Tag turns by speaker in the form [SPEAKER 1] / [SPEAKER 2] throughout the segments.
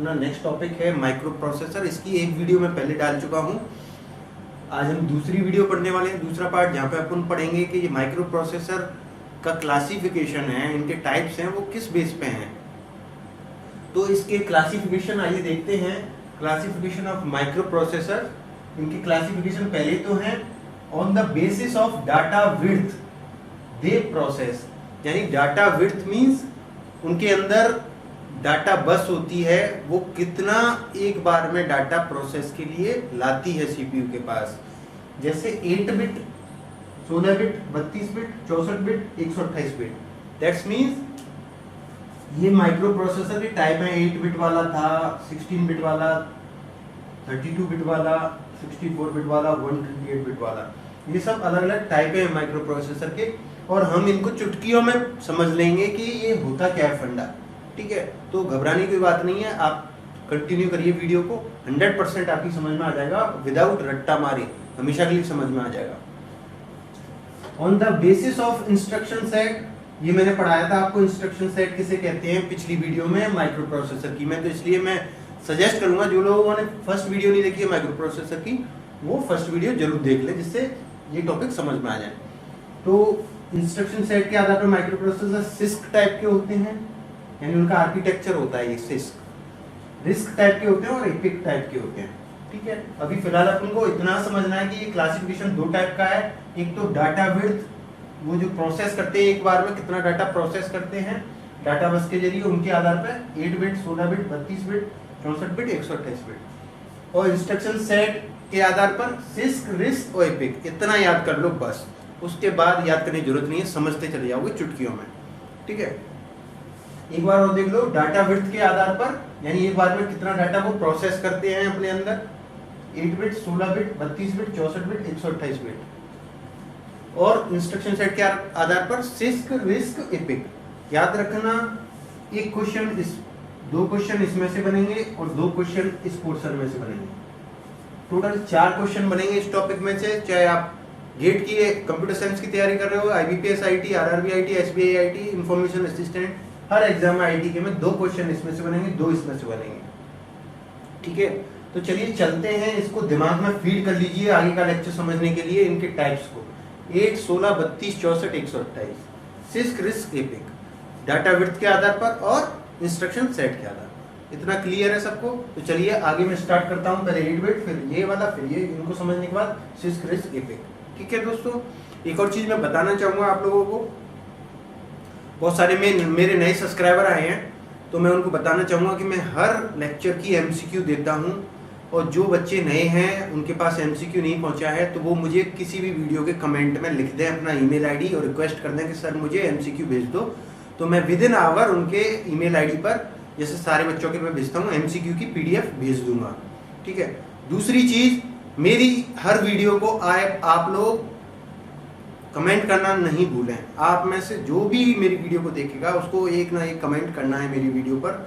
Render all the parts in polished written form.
[SPEAKER 1] अपना next topic है micro processor. इसकी एक वीडियो मैं पहले डाल चुका हूँ। आज हम दूसरी वीडियो पढ़ने वाले हैं, दूसरा पार्ट, जहाँ पे अपन पढ़ेंगे कि ये माइक्रो प्रोसेसर का क्लासिफिकेशन है, इनके टाइप्स हैं, वो किस बेस पे हैं। तो इसके क्लासिफिकेशन आइए देखते हैं। क्लासिफिकेशन ऑफ माइक्रो प्रोसेसर, इनकी क्लासिफिकेशन पहले तो है on the basis of data width they process, यानी डाटा विड्थ मींस उनके अंदर डाटा बस होती है, वो कितना एक बार में डाटा प्रोसेस के लिए लाती है सीपीयू के पास। जैसे 8 bit, 16 bit, 32 bit, 64 bit, 128 bit. That's means ये माइक्रो प्रोसेसर के टाइप है। 8 बिट वाला था, 16 बिट वाला, 32 बिट वाला, 64 बिट वाला, 128 बिट वाला। ये सब अलग अलग टाइप है माइक्रो प्रोसेसर के, और हम इनको चुटकियों में समझ लेंगे कि ये होता क्या है फंडा। ठीक है, तो घबराने की बात नहीं है, आप कंटिन्यू करिए वीडियो को, 100% आपकी समझ में आ जाएगा, विदाउट रट्टा मारे हमेशा के लिए समझ में आ जाएगा। On the basis of instruction set, ये मैंने पढ़ाया था आपको इंस्ट्रक्शन सेट किसे कहते हैं पिछली वीडियो में माइक्रो प्रोसेसर की में। तो इसलिए मैं सजेस्ट करूंगा जो लोगों ने फर्स्ट वीडियो नहीं देखी है माइक्रो प्रोसेसर की, वो फर्स्ट वीडियो जरूर देख ले, जिससे ये टॉपिक समझ में आ जाए। तो इंस्ट्रक्शन सेट के आधार पर माइक्रो प्रोसेसर सिस्क टाइप के होते हैं, यानी उनका आर्किटेक्चर होता है ये सिस्क। रिस्क टाइप के होते हैं और एपिक टाइप के होते हैं। ठीक है, अभी फिलहाल अपन को इतना समझना है कि ये क्लासिफिकेशन दो टाइप का है। एक तो डाटा विड्थ, वो जो प्रोसेस करते हैं एक बार में कितना डाटा प्रोसेस करते हैं डाटा बस के जरिए, उनके आधार पर 8 bit, 16 bit, 32 bit, 64 bit, 128 bit. और इंस्ट्रक्शन सेट के आधार पर सिस्क, रिस्क और एपिक, इतना याद कर लो बस। उसके बाद याद करने की जरूरत नहीं है, समझते चले जाओगे चुटकियों में। ठीक है, एक बार और देख लो। डाटा विड्थ के आधार पर, यानी एक बार में कितना डाटा वो प्रोसेस करते हैं अपने अंदर, 8 bit, 16 bit, 32 bit, 64 bit, 128 bit. और इंस्ट्रक्शन सेट के आधार पर सिस्क, रिस्क, एपिक। याद रखना, एक क्वेश्चन इस, 2 क्वेश्चन इसमें से बनेंगे और 2 क्वेश्चन इस पोर्शन में से बनेंगे। टोटल 4 क्वेश्चन बनेंगे इस टॉपिक में से। चाहे आप गेट की कंप्यूटर साइंस की तैयारी कर रहे हो, IBPS IIT, RRB IIT, SBI IIT, information assistant, हर एग्जाम में IIT के में 2 क्वेश्चन इसमें से बनेंगे, 2 इसमें से बनेंगे। ठीक है, तो चलिए चलते हैं, इसको दिमाग में फीड कर लीजिए आगे का लेक्चर समझने के लिए। इनके टाइप्स को 8, 16, 32, 64, 128, six, risk, epic, data width के आधार पर और इंस्ट्रक्शन सेट के आधार पर। इतना क्लियर है सबको? तो चलिए आगे मैं स्टार्ट करता हूँ। पहले 8 बिट, फिर ये वाला, फिर ये, इनको समझने के बाद सिस्क, रिस्क, एपिक। ठीक है दोस्तों, एक और चीज मैं बताना चाहूंगा आप लोगों को। बहुत सारे मेरे नए सब्सक्राइबर आए हैं, तो मैं उनको बताना चाहूंगा कि मैं हर लेक्चर की MCQ देता हूं, और जो बच्चे नए हैं उनके पास MCQ नहीं पहुंचा है तो वो मुझे किसी भी वीडियो के कमेंट में लिख दें अपना ईमेल आईडी और रिक्वेस्ट कर दें कि सर मुझे MCQ भेज दो। तो मैं विद इन आवर उनके ईमेल आईडी पर, जैसे सारे बच्चों के मैं भेजता हूँ, MCQ की PDF भेज दूंगा। ठीक है, दूसरी चीज, मेरी हर वीडियो को आप लोग कमेंट करना नहीं भूलें। आप में से जो भी मेरी वीडियो को देखेगा उसको एक ना एक कमेंट करना है मेरी वीडियो पर।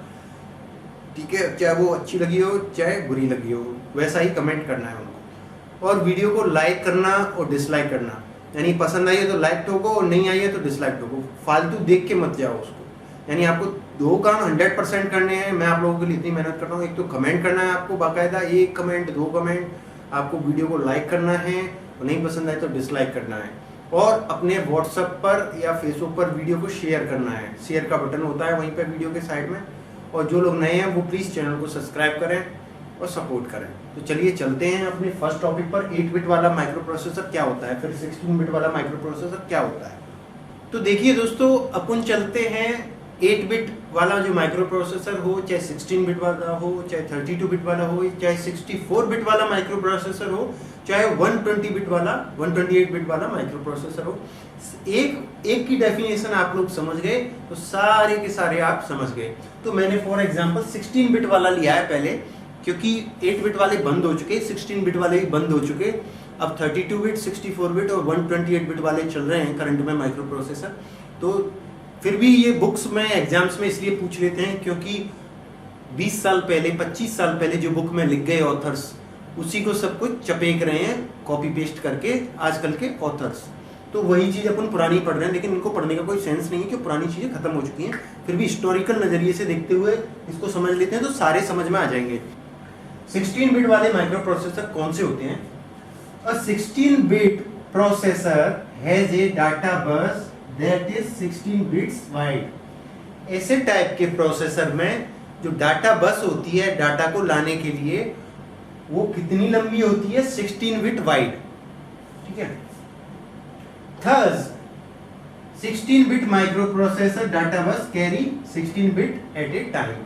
[SPEAKER 1] ठीक है, चाहे वो अच्छी लगी हो चाहे बुरी लगी हो, वैसा ही कमेंट करना है उनको। और वीडियो को लाइक करना और डिसलाइक करना, यानी पसंद आई है तो लाइक ठोको और नहीं आई है तो डिसलाइक ठोको। फालतू देख के मत जाओ उसको। यानी आपको 2 काम 100% करने हैं। मैं आप लोगों के लिए इतनी मेहनत करता हूँ। एक तो कमेंट करना है आपको बाकायदा, 1 कमेंट, 2 कमेंट, आपको वीडियो को लाइक करना है, और नहीं पसंद आए तो डिसलाइक करना है। और अपने व्हाट्सएप पर या फेसबुक पर वीडियो को शेयर करना है। शेयर का बटन होता है वहीं पर वीडियो के साइड में। और जो लोग नए हैं वो प्लीज़ चैनल को सब्सक्राइब करें और सपोर्ट करें। तो चलिए चलते हैं अपने फर्स्ट टॉपिक पर। 8 बिट वाला माइक्रो प्रोसेसर क्या होता है, फिर 16 बिट वाला माइक्रो प्रोसेसर क्या होता है। तो देखिए दोस्तों, अपन चलते हैं 8 बिट वाला जो माइक्रो प्रोसेसर हो, चाहे 16 बिट वाला हो, चाहे 32 बिट वाला हो, चाहे 64 बिट वाला माइक्रो प्रोसेसर हो, चाहे 120 बिट वाला, 128 बिट वाला माइक्रो प्रोसेसर हो। एक की डेफिनेशन आप लोग समझ गए तो सारे के सारे आप समझ गए। तो मैंने फॉर एग्जांपल 16 बिट वाला लिया है पहले, क्योंकि 8 बिट वाले बंद हो चुके, 16 बिट वाले भी बंद हो चुके। अब 32 बिट, 64 बिट और 128 बिट वाले चल रहे हैं करंट में माइक्रो प्रोसेसर। तो फिर भी ये बुक्स में एग्जाम्स में इसलिए पूछ लेते हैं क्योंकि 20 साल पहले, 25 साल पहले जो बुक में लिख गए ऑथर्स, उसी को सब कुछ चपेक रहे हैं कॉपी पेस्ट करके आजकल के ऑथर्स। तो वही चीज़ अपन पुरानी पढ़ रहे हैं, लेकिन इनको पढ़ने का कोई सेंस नहीं है कि पुरानी चीज़ें खत्म हो चुकी हैं। फिर भी हिस्टोरिकल नज़रिए से देखते हुए इसको समझ लेते हैं तो सारे समझ में आ जाएंगे। 16 बिट वाले माइक्रो प्रोसेसर कौन से होते हैं? अ 16 bit processor has a data bus that is 16 bits wide. ऐसे टाइप के प्रोसेसर में जो डाटा बस होती है डाटा को लाने के लिए, वो कितनी लंबी होती है? 16 बिट वाइड। ठीक है, Thus 16 bit microprocessor data bus carry 16 bit at a time.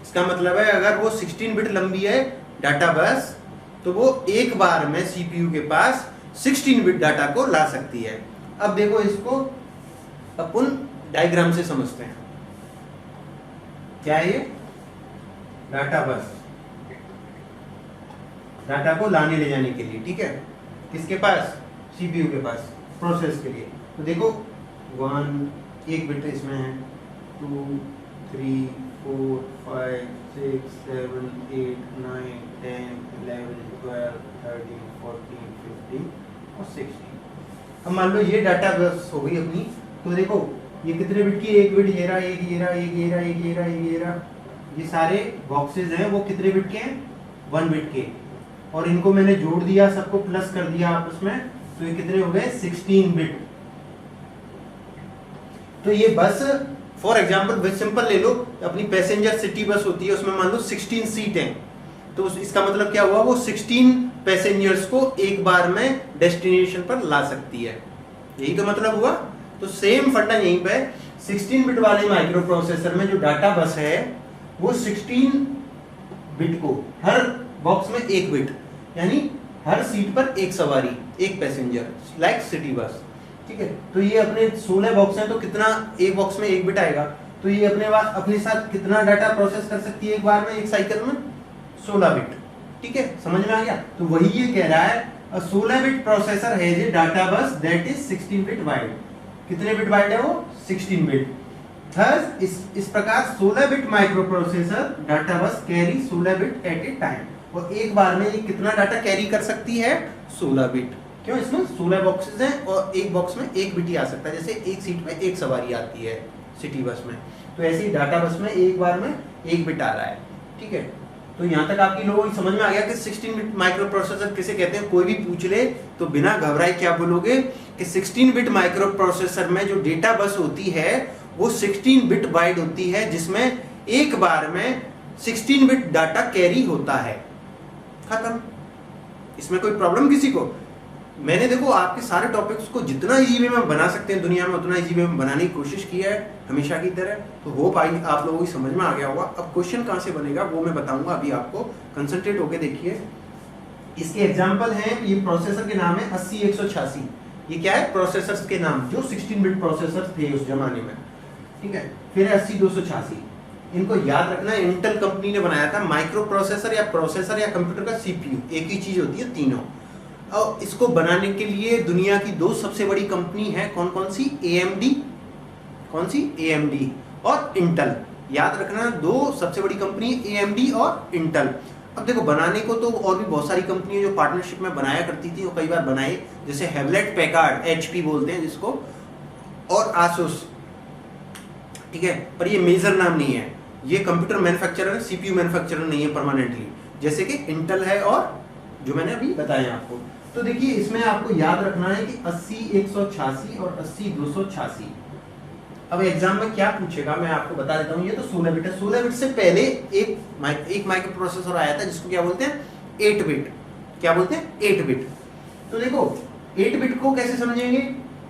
[SPEAKER 1] इसका मतलब है अगर वो 16 बिट लंबी है डाटा बस, तो वो एक बार में सीपीयू के पास 16 बिट डाटा को ला सकती है। अब देखो इसको अपन डायग्राम से समझते हैं। क्या है ये? डाटा बस, डाटा को लाने ले जाने के लिए। ठीक है, किसके पास? सीपीयू के पास, प्रोसेस के लिए। तो देखो 1 एक बिट इसमें है, 2 3 4 5 6 7 8 9 10 11 12 13 14 15 और 16। अब मान लो ये डाटा बस हो गई अपनी। तो देखो ये कितने बिट की? एक बिट, ये रहा, एक ये रहा, एक ये रहा, एक ये रहा, एक ये रहा। ये सारे बॉक्सेस हैं वो कितने बिट के हैं? 1 बिट के। और इनको मैंने जोड़ दिया, सबको प्लस कर दिया आपस में, तो ये कितने हो गए? 16 बिट। तो ये बस फॉर एग्जांपल सिंपल ले लो, अपनी पैसेंजर सिटी बस होती है, उसमें मान लो 16 सीट हैं, तो इसका मतलब क्या हुआ? वो 16 पैसेंजर्स को एक बार में डेस्टिनेशन पर ला सकती है। यही तो मतलब हुआ। तो सेम फंडा यहीं पे 16 बिट वाले माइक्रो प्रोसेसर में जो डाटा बस है वो 16 बिट को, हर बॉक्स में एक बिट, यानी हर सीट पर एक सवारी, एक पैसेंजर, लाइक सिटी बस। ठीक है, तो ये अपने 16 बॉक्स हैं, तो कितना? एक बॉक्स में एक बिट आएगा, तो ये अपने साथ कितना डाटा प्रोसेस कर सकती है एक बार में, एक साइकिल में? 16 बिट। ठीक है, समझ में आ गया? तो वही ये कह रहा है, a 16 bit processor has a data bus that is 16 bit wide. कितने बिट वाइड है वो? 16 बिट। थर्ड इस प्रकार 16 bit micro processor data bus carry 16 bit at a time. और एक बार में ये कितना डाटा कैरी कर सकती है? 16 बिट। क्यों? इसमें 16 बॉक्सेस हैं और एक बॉक्स में एक बिट ही आ सकता है। जैसे एक सीट पे एक सवारी आती है सिटी बस में, तो ऐसे ही डाटा बस में एक बार में एक बिट आ रहा है। ठीक है, तो यहाँ तक आपकी लोगों को समझ में आ गया कि 16 बिट माइक्रो प्रोसेसर किसे कहते हैं। कोई भी पूछ ले तो बिना घबराए क्या बोलोगे कि 16 बिट माइक्रो प्रोसेसर में जो डेटा बस होती है वो 16 बिट वाइड होती है, जिसमें एक बार में 16 बिट डाटा कैरी होता है। खत्म। इसमें कोई प्रॉब्लम किसी को? मैंने देखो आपके सारे टॉपिक्स को जितना इजी वे में बना सकते हैं दुनिया में, उतना इजी वे में बनाने की कोशिश की है हमेशा की तरह। तो होप आप लोगों की समझ में आ गया होगा। अब क्वेश्चन कहाँ से बनेगा वो मैं बताऊंगा, अभी आपको कंसंट्रेट होके देखिए। इसके एग्जाम्पल है, ये प्रोसेसर के नाम है 80186। ये क्या है? प्रोसेसर के नाम जो 16 बिट प्रोसेसर थे उस जमाने में। ठीक है, फिर 80286। इनको याद रखना, इंटेल कंपनी ने बनाया था। माइक्रो प्रोसेसर या प्रोसेसर या कंप्यूटर का सीपीयू एक ही चीज होती है तीनों। और इसको बनाने के लिए दुनिया की दो सबसे बड़ी कंपनी है। कौन कौन सी? AMD, कौन सी? AMD और इंटेल। याद रखना, दो सबसे बड़ी कंपनी AMD और इंटेल। अब देखो बनाने को तो और भी बहुत सारी कंपनी जो पार्टनरशिप में बनाया करती थी, वो कई बार बनाए, जैसे हेवलेट पैकार्ड, HP बोलते हैं जिसको, और आसूस। ठीक है, पर ये मेजर नाम नहीं है, ये कंप्यूटर मैन्युफैक्चरर, CPU मैन्युफैक्चरर नहीं है परमानेंटली, जैसे कि इंटेल है और जो मैंने अभी बताया आपको। तो देखिए इसमें आपको याद रखना है कि 80186 और 80286। अब एग्जाम में क्या पूछेगा मैं आपको बता देता हूँ। ये तो 16 बिट है। 16 बिट से पहले एक माइक्रो प्रोसेसर आया था जिसको क्या बोलते हैं? 8 बिट। क्या बोलते हैं? 8 बिट। तो देखो 8 बिट को कैसे समझेंगे?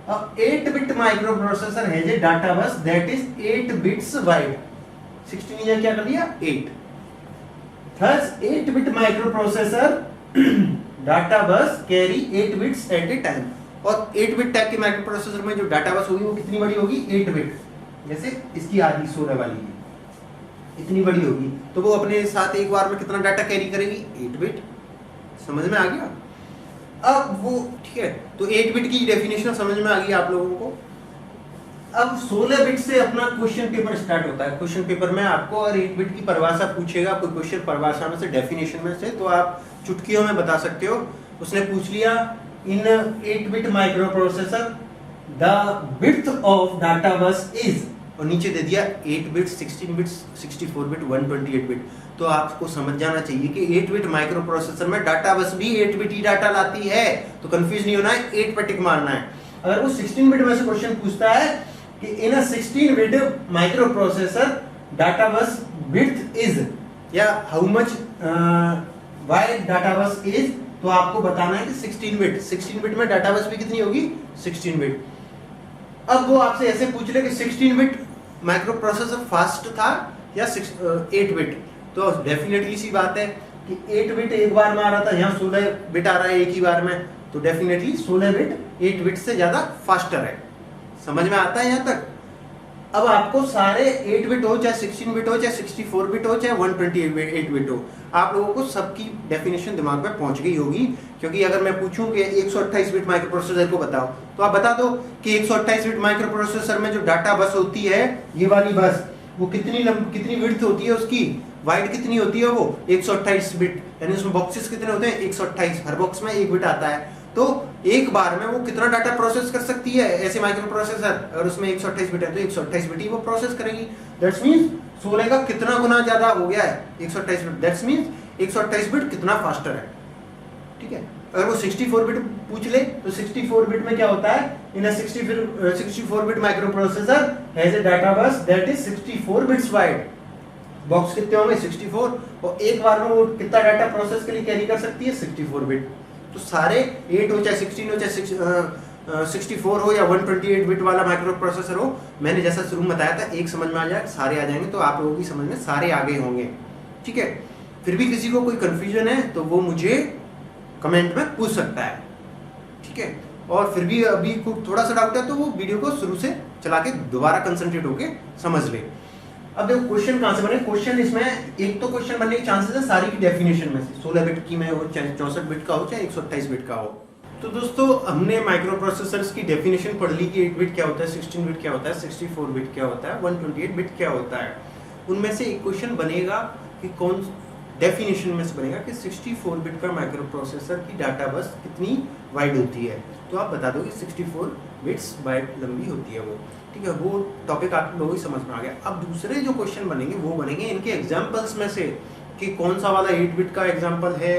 [SPEAKER 1] अब 8 बिट माइक्रो प्रोसेसर है जे data bus that is 8 bits wide. 16 ने क्या कर दिया? 8। Thus 8 bit micro processor data bus carry 8 bits at a time. और 8 बिट टाइप के माइक्रो प्रोसेसर में जो डाटा बस होगी वो कितनी बड़ी होगी? 8 बिट। जैसे इसकी आधी 16 वाली है, इतनी बड़ी होगी, तो वो अपने साथ एक बार में कितना डाटा कैरी करेगी? 8 बिट। समझ में आ गया? अब वो ठीक है, तो 8 बिट की डेफिनेशन समझ में आ गई आप लोगों को। अब 16 बिट से अपना क्वेश्चन पेपर स्टार्ट होता है। क्वेश्चन पेपर में आपको और 8 बिट की परिभाषा पूछेगा, कोई क्वेश्चन परिभाषा में से, डेफिनेशन में से, तो आप चुटकियों में बता सकते हो। उसने पूछ लिया इन 8 bit micro processor the width of data bus is, और नीचे दे दिया 8 बिट, 16 बिट, 64 बिट, 128 बिट। तो आपको समझ जाना चाहिए कि 8 बिट माइक्रो प्रोसेसर में डाटा बस भी 8 बिट ही डाटा लाती है, तो कंफ्यूज नहीं होना है, 8 पे टिक मारना है। अगर वो 16 बिट में से क्वेश्चन पूछता है कि in a 16 bit micro processor data bus width is, या how much wide data bus is, तो आपको बताना है कि 16 बिट में डाटा बस भी कितनी होगी, 16 बिट। अब वो आपसे ऐसे पूछ ले कि 16 बिट माइक्रो प्रोसेसर फास्ट था या 8 बिट, तो डेफिनेटली सी बात है कि 8 बिट एक बार में आ रहा था, यहाँ 16 बिट आ रहा है एक ही बार में, तो डेफिनेटली 16 बिट 8 बिट से ज्यादा फास्टर है। समझ में आता है यहाँ तक? अब आपको सारे 8 बिट हो, चाहे 16 बिट हो, चाहे 64 बिट हो, चाहे 128 बिट हो, आप लोगों को सबकी डेफिनेशन दिमाग में पहुंच गई होगी। क्योंकि अगर मैं पूछूं कि 128 बिट माइक्रो प्रोसेसर को बताओ, तो आप बता दो कि 128 बिट माइक्रो प्रोसेसर में जो डाटा बस होती है, ये वाली बस, वो कितनी विड्थ होती है उसकी, वाइड कितनी होती है, वो 128 बिट, यानी उसमें बॉक्सेस कितने होते हैं, 128, हर बॉक्स में 1 बिट आता है। तो एक बार में वो कितना डाटा प्रोसेस कर सकती है ऐसे माइक्रो प्रोसेसर, अगर उसमें 128 बिट है तो 128 बिट ही वो प्रोसेस करेगी। दैट्स मींस 16 का कितना गुना ज्यादा हो गया है 128 बिट, दैट्स मींस 128 बिट कितना फास्टर है। ठीक है, अगर वो 64 बिट पूछ ले तो 64 बिट में क्या होता है, इन अ 64 bit micro processor has a data bus that is 64 bits wide. Box कितने होंगे, 64, और एक बार में वो कितना डाटा प्रोसेस के लिए कैरी कर सकती है, 64 बिट। तो सारे 8 हो, चाहे 16 हो, चाहे 64 हो, या 128 बिट वाला माइक्रो प्रोसेसर हो, मैंने जैसा शुरू में बताया था, एक समझ में आ जाए सारे आ जाएंगे, तो आप लोगों की समझ में सारे आ गए होंगे। ठीक है, फिर भी किसी को कोई कंफ्यूजन है तो वो मुझे कमेंट में पूछ सकता है। ठीक है, और फिर भी अभी थोड़ा सा डाउट है तो वो वीडियो को शुरू से चला के दोबारा कंसंट्रेट होके समझ ले। अब देखो क्वेश्चन कहां से बने, क्वेश्चन इसमें एक तो क्वेश्चन बनने के चांसेस है सारी की डेफिनेशन में से, 16 बिट की में हो, चाहे 64 बिट का हो, चाहे 128 बिट का हो। तो दोस्तों हमने माइक्रो प्रोसेसर्स की डेफिनेशन पढ़ ली कि 8 बिट क्या होता है, 16 बिट क्या होता है, 64 बिट क्या होता है, 128 बिट क्या होता है। उनमें से एक क्वेश्चन बनेगा कि कौन डेफिनेशन में से बनेगा कि 64 बिट का माइक्रो प्रोसेसर की डाटा बस कितनी वाइड होती है, तो आप बता दो कि 64 बिट्स वाइड लंबी होती है वो। ठीक है, वो टॉपिक आप लोगों को समझ में आ गया। अब दूसरे जो क्वेश्चन बनेंगे वो बनेंगे इनके एग्जांपल्स में से कि कौन सा वाला 8 बिट का एग्जांपल है,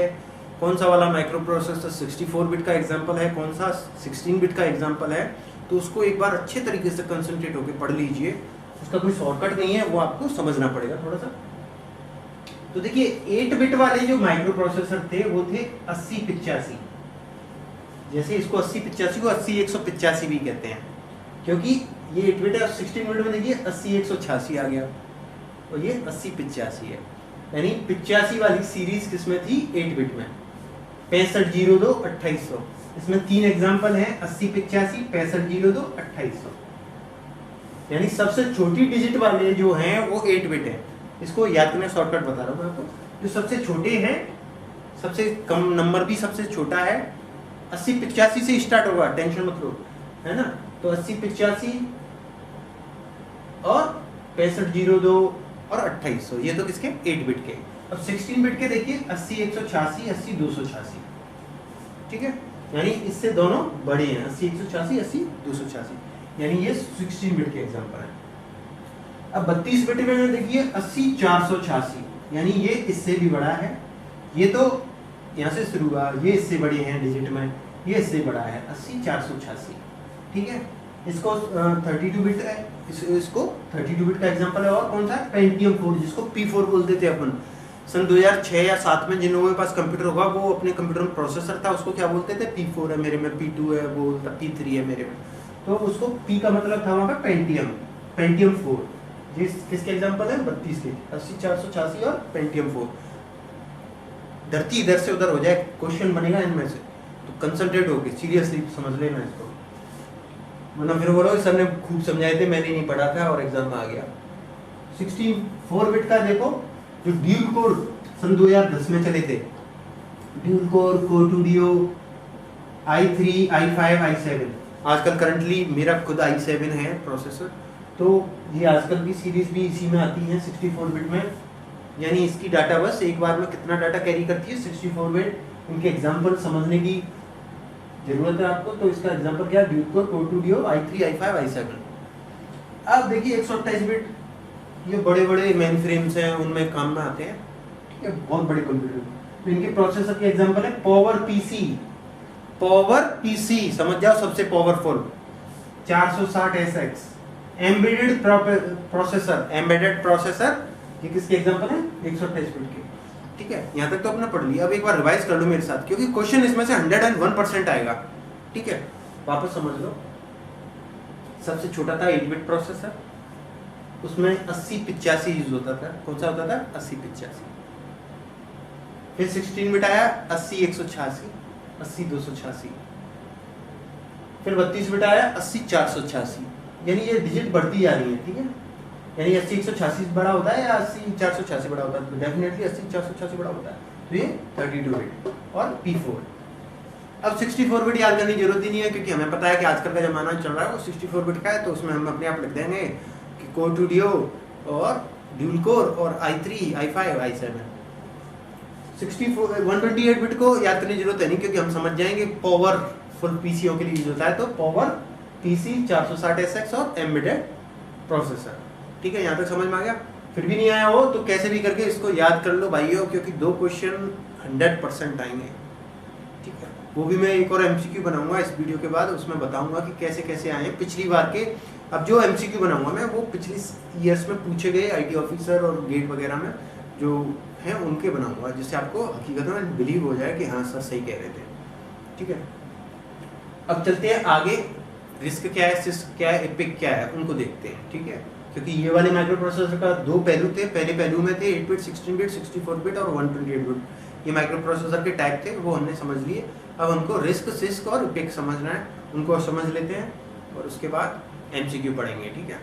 [SPEAKER 1] कौन सा वाला माइक्रो प्रोसेसर 64 बिट का एग्जांपल है, कौन सा 16 बिट का एग्जांपल है। तो उसको एक बार अच्छे तरीके से कंसंट्रेट होकर पढ़ लीजिए, उसका कोई शॉर्टकट नहीं है, वो आपको समझना पड़ेगा थोड़ा सा। तो देखिए 8 बिट वाले जो माइक्रो प्रोसेसर थे वो थे 8085, जैसे इसको 8085 को 80 भी कहते हैं, क्योंकि ये 8 बिट है। 16 बिट में देखिए 80 आ गया, और ये 8085 है, यानी 85 वाली सीरीज किसमें थी, 8 बिट में। 6502 2800, इसमें 3 एग्जांपल हैं, 8085, 6502 2800, यानी सबसे छोटी डिजिट वाले जो हैं वो 8 बिट है। इसको याद करने शॉर्टकट बता रहा हूँ मैं आपको, जो सबसे छोटे हैं, सबसे कम नंबर भी सबसे छोटा है, 8085 से स्टार्ट होगा, टेंशन मत लो, है ना। तो 8085 और 6502 और 2800, ये तो किसके, 8 बिट के। अब 16 बिट के देखिए 80186, 80286, ठीक है, यानी इससे दोनों बड़े हैं, 80186, 80286, यानी ये 16 बिट के एग्जांपल है। अब 32 बिट में देखिए 80486, यानी ये इससे भी बड़ा है, ये तो यहाँ से शुरू हुआ, ये इससे बड़े हैं डिजिट में, ये इससे बड़ा है 80486, ठीक है। इसको 32 बिट है, इसको 32 बिट का एग्जांपल है। और कौन सा है, पेंटियम 4, जिसको P4 बोलते थे अपन। सन 2006 या 7 में जिन लोगों के पास कंप्यूटर होगा, वो अपने कंप्यूटर में प्रोसेसर था, उसको क्या बोलते थे, P4 है मेरे में, P2 है, वो P3 है मेरे में, तो उसको P का मतलब था वहाँ पे पेंटियम 4, किसके एग्जांपल है, 32 के, 80486 और पेंटियम 4। धरती इधर से उधर हो जाए, क्वेश्चन बनेगा इनमें से, तो कंसंट्रेट होके सीरियसली समझ लेना इसको, वरना फिर बोलो सर ने खूब समझाए थे, मैंने नहीं पढ़ा था और एग्जाम में आ गया। 64 बिट का देखो, जो ड्यूल कोर सन 2010 में चले थे, dual core, core 2 deo, i3, i5, i7, आजकल करंटली मेरा खुद i7 है प्रोसेसर, तो ये आजकल की सीरीज भी इसी में आती है 64 बिट में, यानी इसकी डाटा बस एक बार में कितना डाटा कैरी करती है, 64 बिट। इनके एग्जाम्पल समझने की जरूरत है आपको, तो इसका एग्जांपल क्या है, dual core, core 2 deo, i3, i5, i7। अब देखिए 128 बिट, ये बड़े बड़े मेन फ्रेम्स हैं, उनमें काम में आते हैं, ठीक है, बहुत बड़े कंप्यूटर। तो इनके प्रोसेसर के एग्जांपल है पावर पीसी। पावर पीसी समझ जाओ, सबसे powerful 460SX। Embedded processor, embedded processor, ये किसके एग्जांपल है, 128 बिट के, ठीक है। यहाँ तक तो अपना पढ़ लिया। अब एक बार रिवाइज कर लो मेरे साथ, क्योंकि क्वेश्चन इसमें से 101% आएगा, ठीक है। वापस समझ लो। सबसे छोटा था 8 बिट प्रोसेसर, उसमें 8085 यूज होता था। कौन सा होता था, 8085। फिर 16 बिट आया, 80186, 80286। फिर 32 बिट आया, 80486। यानी ये डिजिट बढ़ती जा रही है, ठीक है। यानी 80186 बड़ा होता है या 80486 बड़ा होता है, तो डेफिनेटली 80486 बड़ा होता है। तो ये 32 बिट और P4। अब 64 बिट याद करने की जरूरत ही नहीं है, क्योंकि हमें पता है कि आजकल का जमाना चल रहा है वो 64 बिट का है। तो उसमें हम अपने आप लिख देंगे कि कोर 2 डियो और ड्यूल कोर और i3, i5, i7। 128 बिट को याद करने की जरूरत है नहीं, क्योंकि हम समझ जाएंगे पावरफुल पीसीओ के लिए यूज होता है। तो पावर पीसी 460SX और एम्बेडेड प्रोसेसर, ठीक है। यहाँ तक समझ में आ गया। फिर भी नहीं आया हो तो कैसे भी करके इसको याद कर लो भाइयों, क्योंकि 2 क्वेश्चन 100% आएंगे, ठीक है। वो भी मैं एक और एमसीक्यू बनाऊंगा इस वीडियो के बाद, उसमें बताऊंगा कि कैसे कैसे आए पिछली बार के। अब जो एमसीक्यू बनाऊंगा मैं, वो पिछली ईयर्स में पूछे गए आईटी ऑफिसर और गेट वगैरह में जो हैं उनके बनाऊंगा, जिससे आपको हकीकत में बिलीव हो जाए कि हाँ सर सही कह रहे थे, ठीक है। अब चलते हैं आगे। रिस्क क्या है, सिस्क क्या है, एपिक क्या है, उनको देखते हैं, ठीक है। क्योंकि ये वाले माइक्रो प्रोसेसर का 2 पहलू थे। पहले पहलू में थे 8 बिट, 16 बिट, 64 बिट और 128 बिट। ये माइक्रो प्रोसेसर के टाइप थे, वो हमने समझ लिए। अब हमको रिस्क, सिस्क और एपिक समझना है, उनको समझ लेते हैं और उसके बाद एमसीक्यू पढ़ेंगे, ठीक है।